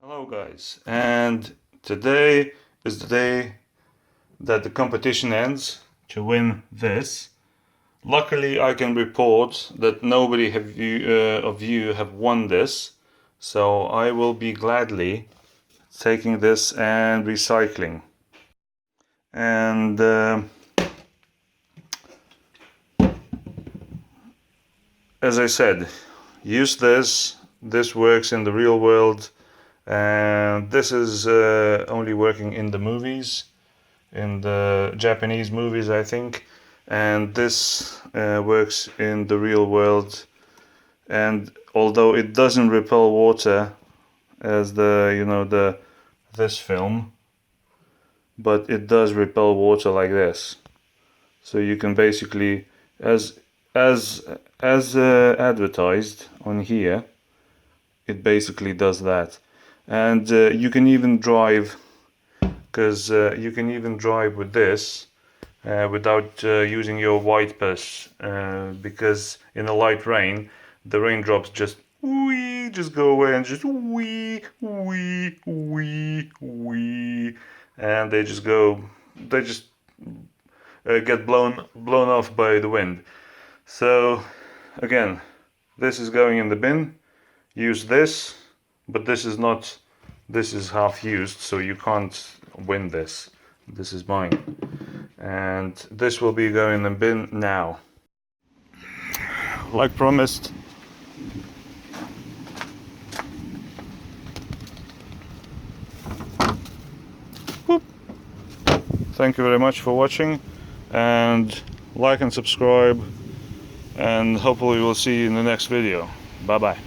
Hello guys, and today is the day that the competition ends to win this. Luckily I can report that nobody of you have won this, so I will be gladly taking this and recycling. And as I said, use this. This works in the real world. And this is only working in the movies, in the Japanese movies, I think. And this works in the real world. And although it doesn't repel water as this film, but it does repel water like this. So you can basically, as advertised on here, it basically does that. And you can even drive, because you can even drive with this without using your wipers, because in a light rain the raindrops just go away and just wee, and they just get blown off by the wind. So again, this is going in the bin. Use this, but this is half used, so you can't win this. This is mine, and this will be going in the bin now, like promised. Whoop. Thank you very much for watching, and like and subscribe, and hopefully we'll see you in the next video. Bye bye.